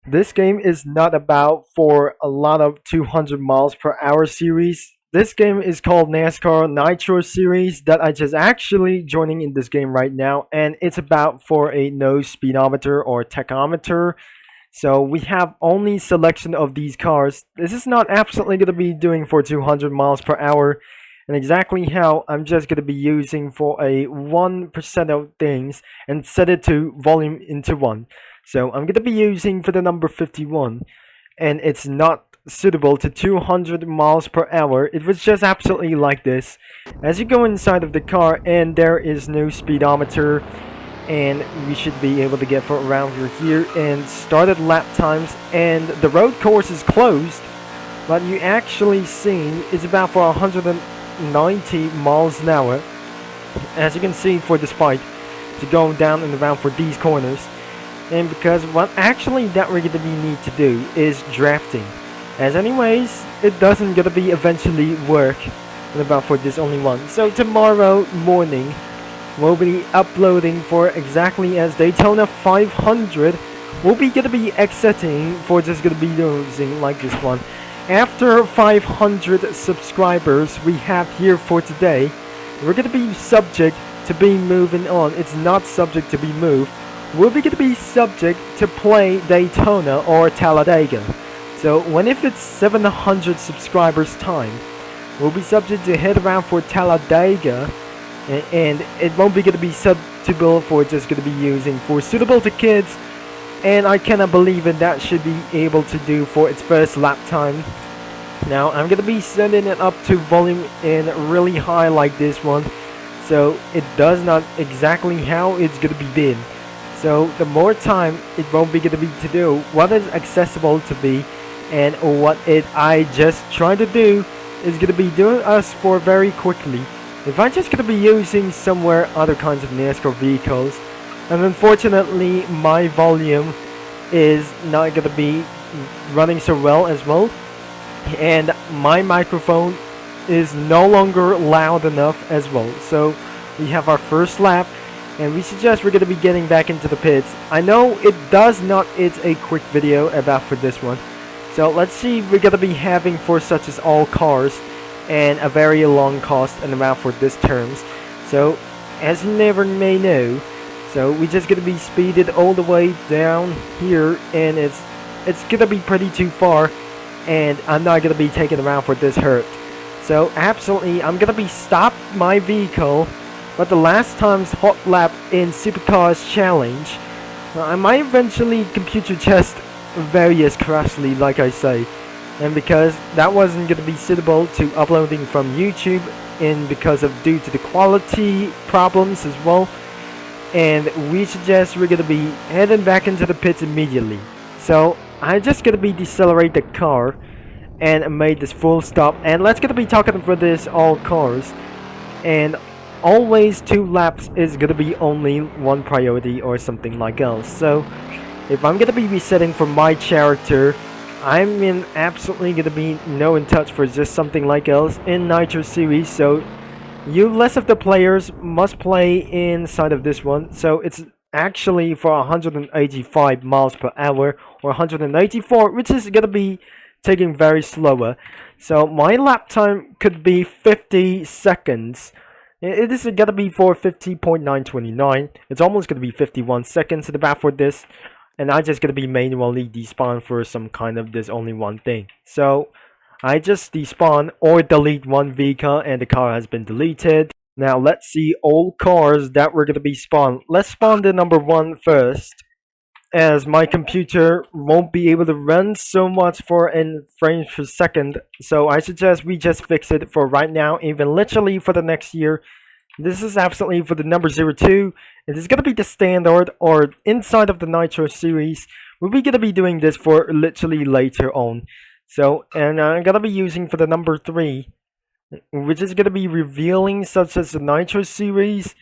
This game is not about for a lot of 200 miles per hour series. This game is called NASCAR Nitro series that I just actually joining in this game right now, and it's about for a no speedometer or tachometer. So we have only selection of these cars. This is not absolutely going to be doing for 200 miles per hour, and exactly how I'm just going to be using for a 1% of things and set it to volume into 1. So I'm going to be using for the number 51, and it's not suitable to 200 miles per hour. It was just absolutely like this. As you go inside of the car, and there is no speedometer, and we should be able to get for around here and started lap times, and the road course is closed, but you actually see is about for 190 miles an hour, as you can see, for the spike to go down and around for these corners. And because what actually that we're gonna need to do is drafting, as anyways it doesn't gonna be eventually work in about for this only one. So tomorrow morning we'll be uploading for exactly as Daytona 500. We'll be gonna be exiting for just gonna be using like this one. After 500 subscribers we have here for today, we're gonna be subject to be moving on. It's not subject to be moved. We'll be gonna be subject to play Daytona or Talladega. So when if it's 700 subscribers time, we'll be subject to head around for Talladega, and it won't be gonna be suitable for just gonna be using for suitable to kids, and I cannot believe it that should be able to do for its first lap time. Now I'm gonna be sending it up to volume in really high like this one, so it does not exactly how it's gonna be been. So the more time it won't be gonna be to do what is accessible to be, and what it I just trying to do is gonna be doing us for very quickly. If I just gonna be using somewhere other kinds of NASCAR vehicles, and unfortunately my volume is not gonna be running so well as well, and my microphone is no longer loud enough as well. So we have our first lap, and we suggest we're going to be getting back into the pits. I know it does not, it's a quick video about for this one. So let's see, we're going to be having for such as all cars and a very long cost and amount for this terms. So as you never may know, so we just going to be speeded all the way down here, and it's going to be pretty too far, and I'm not going to be taking around for this hurt. So absolutely I'm going to be stop my vehicle. But the last time's hot lap in Supercars Challenge, I might eventually computer test various correctly, like I say, and because that wasn't going to be suitable to uploading from YouTube, and because of due to the quality problems as well, and we suggest we're going to be heading back into the pits immediately. So I'm just going to be decelerate the car and made this full stop, and let's going to be talking for this all cars, and always 2 laps is gonna be only one priority or something like else. So if I'm gonna be resetting for my character, I'm in absolutely gonna be no in touch for just something like else in Nitro series. So you less of the players must play inside of this one. So it's actually for 185 miles per hour or 184, which is gonna be taking very slower. So my lap time could be 50 seconds. It is gonna be for 50.929. It's almost gonna be 51 seconds at about for this, and I just gonna be manually despawn for some kind of this only one thing. So I just despawn or delete one vehicle, and the car has been deleted. Now let's see all cars that we're gonna be spawned. Let's spawn the number 1 first, as my computer won't be able to run so much for in frames per second. So I suggest we just fix it for right now, even literally for the next year. This is absolutely for the number 02. It is going to be the standard or inside of the Nitro series. We'll be going to be doing this for literally later on. So, and I'm going to be using for the number 3, which is going to be revealing such as the Nitro series,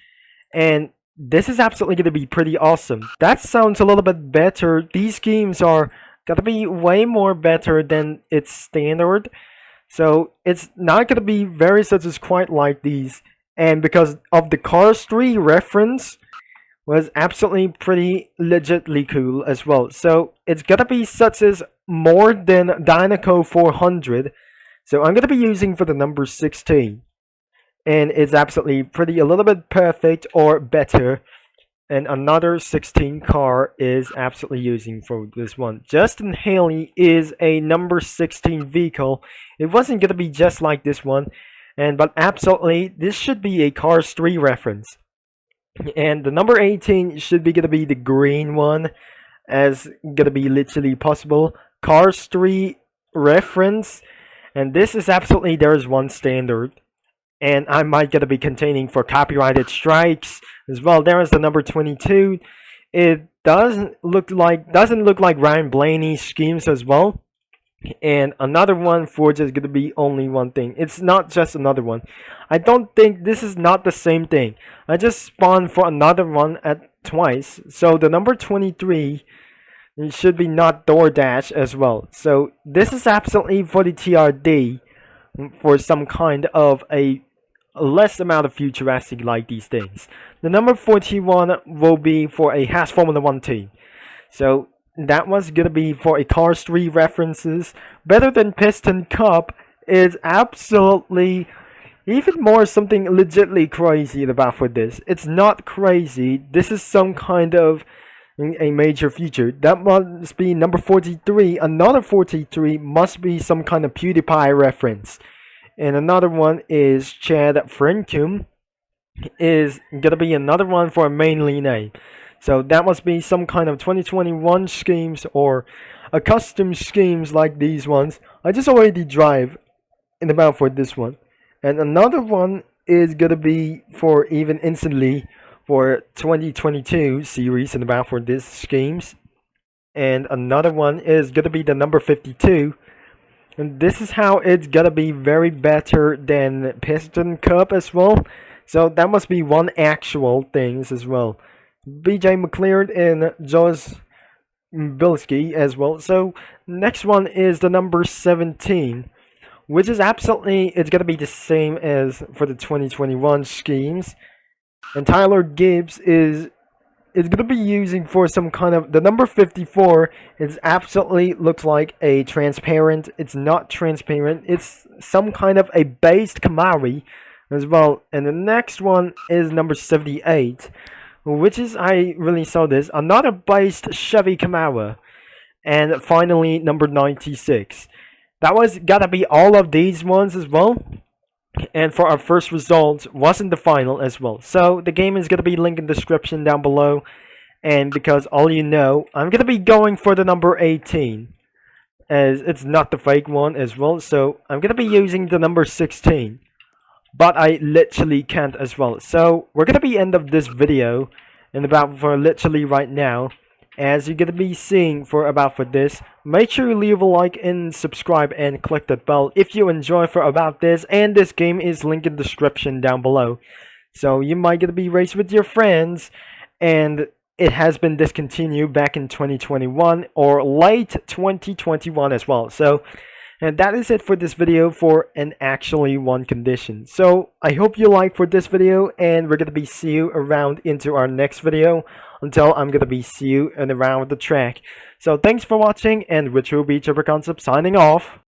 and this is absolutely going to be pretty awesome. That sounds a little bit better. These games are going to be way more better than its standard. So it's not going to be very such as quite like these. And because of the Cars 3 reference, was absolutely pretty legitly cool as well. So it's gonna be such as more than Dynaco 400. So I'm gonna be using for the number 16. And it's absolutely pretty a little bit perfect or better. And another 16 car is absolutely using for this one. Justin Haley is a number 16 vehicle. It wasn't gonna be just like this one. But absolutely this should be a Cars 3 reference. And the number 18 should be gonna be the green one, as gonna be literally possible. Cars 3 reference, and this is absolutely there is one standard, and I might gonna be containing for copyrighted strikes as well. There is the number 22. It doesn't look like Ryan Blaney's schemes as well. And another one for just gonna be only one thing. It's not just another one. I don't think this is not the same thing. I just spawned for another one at twice. So the number 23 it should be not DoorDash as well. So this is absolutely for the TRD for some kind of a less amount of futuristic like these things. The number 41 will be for a Haas Formula 1 team. So that was gonna be for a Cars 3 references. Better than Piston Cup is absolutely even more something legitly crazy about for this. It's not crazy. This is some kind of a major feature. That must be number 43. Another 43 must be some kind of PewDiePie reference. And another one is Chad Frenkum is gonna be another one for a mainly name. So that must be some kind of 2021 schemes or a custom schemes like these ones. I just already drive in about for this one. And another one is gonna be for even instantly for 2022 series and about for this schemes. And another one is gonna be the number 52. And this is how it's gonna be very better than Piston Cup as well. So that must be one actual things as well. BJ McLeod and Josh Bilski as well. So next one is the number 17, which is absolutely it's gonna be the same as for the 2021 schemes. And Tyler Gibbs is gonna be using for some kind of the number 54 is absolutely looks like a transparent. It's not transparent. It's some kind of a based Camaro as well. And the next one is number 78. Which is, I really saw this, another based Chevy Camaro. And finally, number 96. That was gotta be all of these ones as well. And for our first results, wasn't the final as well. So the game is gonna be linked in the description down below. And because all you know, I'm gonna be going for the number 18. As it's not the fake one as well. So I'm gonna be using the number 16. But I literally can't as well. So we're gonna be end of this video and about for literally right now. As you're gonna be seeing for about for this, make sure you leave a like and subscribe and click that bell if you enjoy for about this. And this game is linked in the description down below. So you might gonna be race with your friends, and it has been discontinued back in 2021 or late 2021 as well. So. And that is it for this video for an actually one condition. So I hope you like for this video, and we're gonna be see you around into our next video until I'm gonna be see you and around the track. So thanks for watching, and Retro Beach Over Concept signing off.